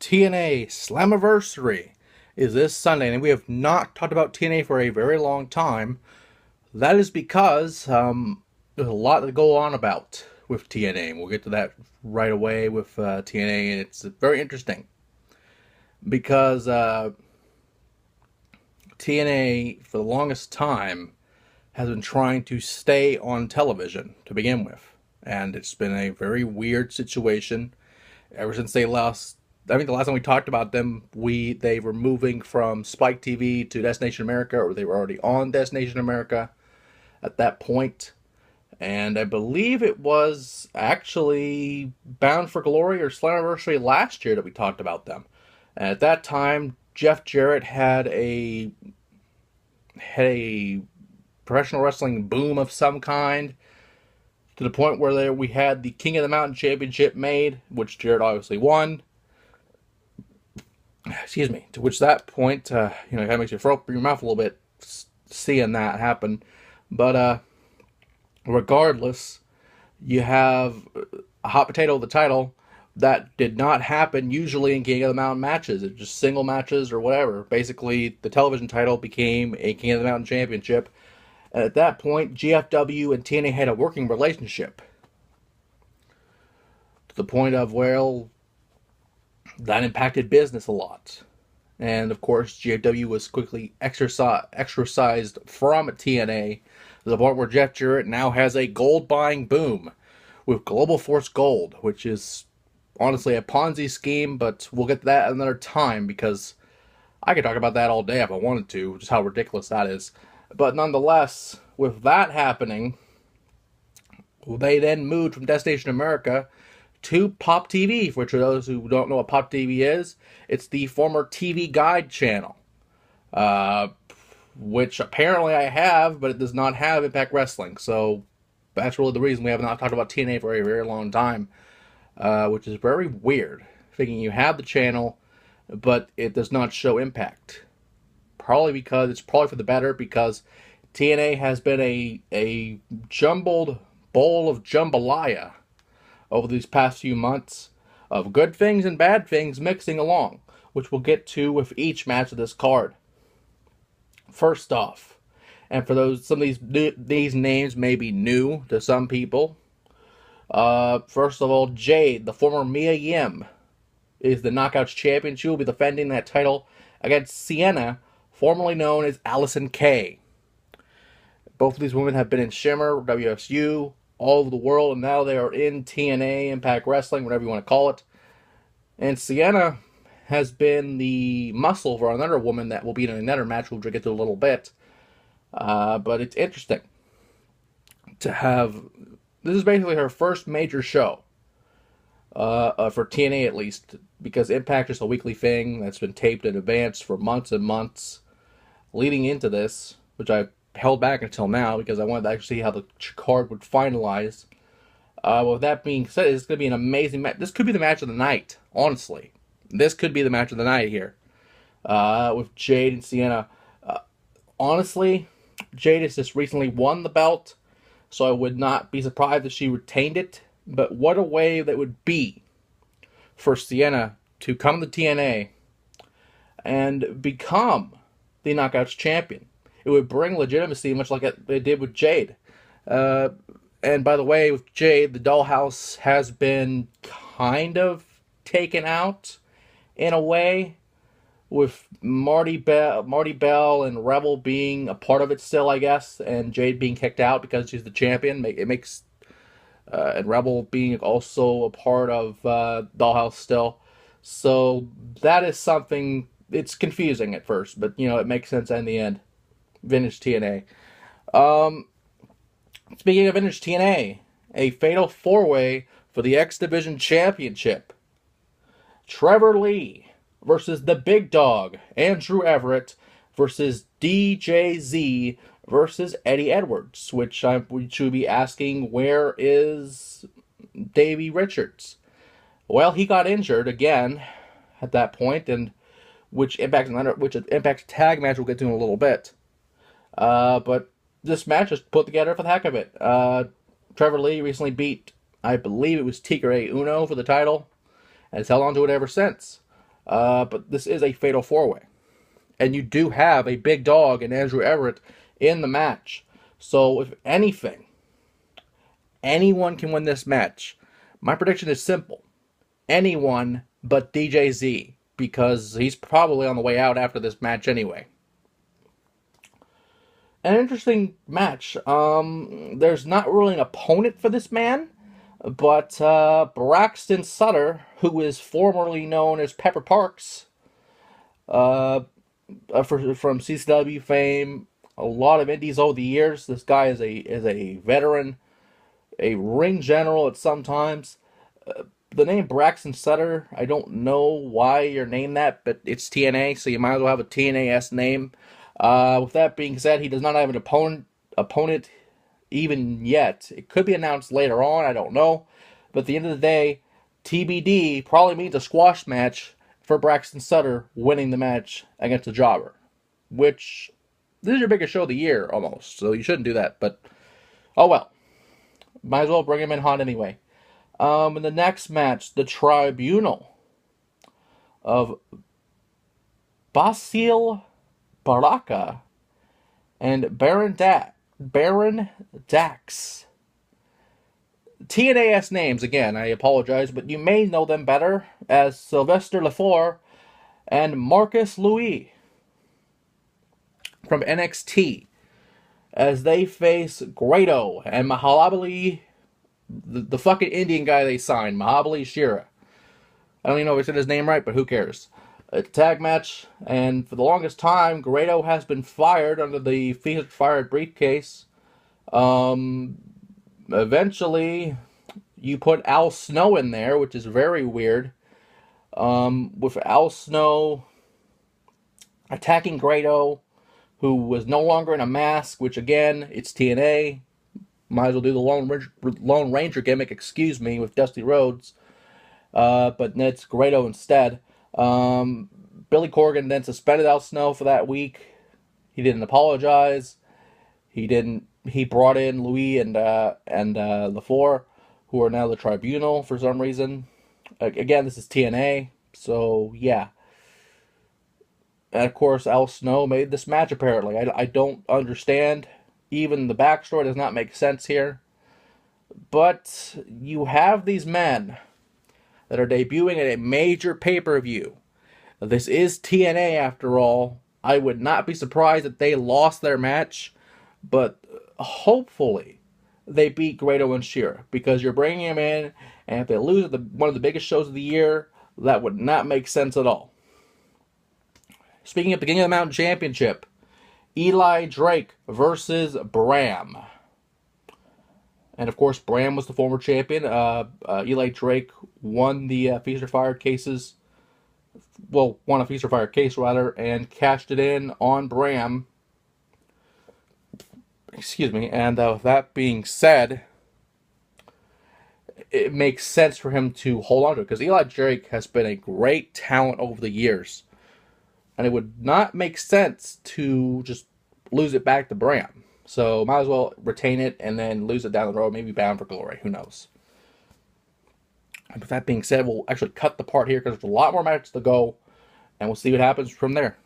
TNA Slammiversary is this Sunday, and we have not talked about TNA for a very long time. That is because there's a lot to go on about with TNA, and we'll get to that right away with TNA, and it's very interesting because TNA, for the longest time, has been trying to stay on television to begin with, and it's been a very weird situation ever since they lost. I think the last time we talked about them, they were moving from Spike TV to Destination America, or they were already on Destination America at that point. And I believe it was actually Bound for Glory or Slammiversary last year that we talked about them. And at that time, Jeff Jarrett had a professional wrestling boom of some kind, to the point where we had the King of the Mountain Championship made, which Jarrett obviously won. Excuse me. To which that point, it kind of makes you throw up your mouth a little bit seeing that happen. But regardless, you have a hot potato of the title that did not happen usually in King of the Mountain matches. It's just single matches or whatever. Basically, the television title became a King of the Mountain Championship. And at that point, GFW and TNA had a working relationship. To the point of, well, that impacted business a lot. And of course, GFW was quickly exorcised from TNA to the point where Jeff Jarrett now has a gold buying boom with Global Force Gold, which is honestly a Ponzi scheme, but we'll get to that another time because I could talk about that all day if I wanted to, just how ridiculous that is. But nonetheless, with that happening, they then moved from Destination America to Pop TV. Which, for those who don't know what Pop TV is, it's the former TV Guide channel, which apparently I have, but it does not have Impact Wrestling. So that's really the reason we have not talked about TNA for a very long time, which is very weird. Thinking you have the channel, but it does not show Impact. Probably because it's probably for the better, because TNA has been a jumbled bowl of jambalaya over these past few months of good things and bad things mixing along, which we'll get to with each match of this card. First off, and for those, some of these names may be new to some people. First of all, Jade, the former Mia Yim, is the Knockouts champion. She will be defending that title against Sienna, formerly known as Allison Kay. Both of these women have been in Shimmer, WSU, all over the world, and now they are in TNA, Impact Wrestling, whatever you want to call it. And Sienna has been the muscle for another woman that will be in another match we'll get to a little bit. But it's interesting to have... This is basically her first major show, for TNA at least, because Impact is a weekly thing that's been taped in advance for months and months leading into this, which I held back until now because I wanted to actually see how the card would finalize. With that being said, it's going to be an amazing match. This could be the match of the night, honestly. This could be the match of the night here, with Jade and Sienna. Honestly, Jade has just recently won the belt, so I would not be surprised if she retained it. But what a way that would be for Sienna to come to TNA and become the Knockouts champion. It would bring legitimacy, much like it did with Jade. And by the way, with Jade, the dollhouse has been kind of taken out in a way, with Marty Bell and Rebel being a part of it still, I guess, and Jade being kicked out because she's the champion. It makes and Rebel being also a part of Dollhouse still. So that is something. It's confusing at first, but it makes sense in the end. Vintage TNA. Speaking of Vintage TNA, a fatal four-way for the X Division Championship. Trevor Lee versus the Big Dog, Andrew Everett, versus DJZ versus Eddie Edwards, which we should be asking, where is Davey Richards? Well, he got injured again at that point, and which impacts tag match we'll get to in a little bit. But this match is put together for the heck of it. Trevor Lee recently beat, I believe it was Tigre Uno for the title, and has held on to it ever since. But this is a fatal four-way. And you do have a big dog in Andrew Everett in the match. So, if anything, anyone can win this match. My prediction is simple. Anyone but DJZ, because he's probably on the way out after this match anyway. An interesting match. There's not really an opponent for this man, but Braxton Sutter, who is formerly known as Pepper Parks, from CCW fame, a lot of indies over the years. This guy is a veteran, a ring general at some times. The name Braxton Sutter, I don't know why you're named that, but it's TNA, so you might as well have a TNA-esque name. With that being said, he does not have an opponent even yet. It could be announced later on, I don't know. But at the end of the day, TBD probably means a squash match for Braxton Sutter winning the match against a jobber. Which, this is your biggest show of the year, almost. So you shouldn't do that, but oh well. Might as well bring him in hot anyway. In the next match, the Tribunal of Basil Baraka and Baron Dax. TNA's names, again, I apologize, but you may know them better as Sylvester Lefort and Marcus Louis from NXT, as they face Grado and Mahabali, the fucking Indian guy they signed, Mahabali Shira. I don't even know if I said his name right, but who cares? A tag match, and for the longest time, Grado has been fired under the fired briefcase. Eventually, you put Al Snow in there, which is very weird. With Al Snow attacking Grado, who was no longer in a mask, which again, it's TNA. Might as well do the Lone Ranger gimmick, excuse me, with Dusty Rhodes. But it's Grado instead. Billy Corgan then suspended Al Snow for that week. He didn't apologize. He brought in Louis and LaFour, who are now the Tribunal for some reason. Again, this is TNA, so yeah. And of course, Al Snow made this match apparently. I don't understand. Even the backstory does not make sense here. But you have these men that are debuting at a major pay-per-view. This is TNA after all. I would not be surprised if they lost their match, but hopefully they beat Grado and Shira, because you're bringing them in, and if they lose at one of the biggest shows of the year, that would not make sense at all. Speaking of the King of the Mountain Championship, Eli Drake versus Bram. And of course, Bram was the former champion. Eli Drake won the Feast or Fire cases. Well, won a Feast or Fire case, rather, and cashed it in on Bram. Excuse me. And with that being said, it makes sense for him to hold on to it, because Eli Drake has been a great talent over the years. And it would not make sense to just lose it back to Bram. So might as well retain it and then lose it down the road, maybe Bound for Glory. Who knows? And with that being said, we'll actually cut the part here because there's a lot more matches to go. And we'll see what happens from there.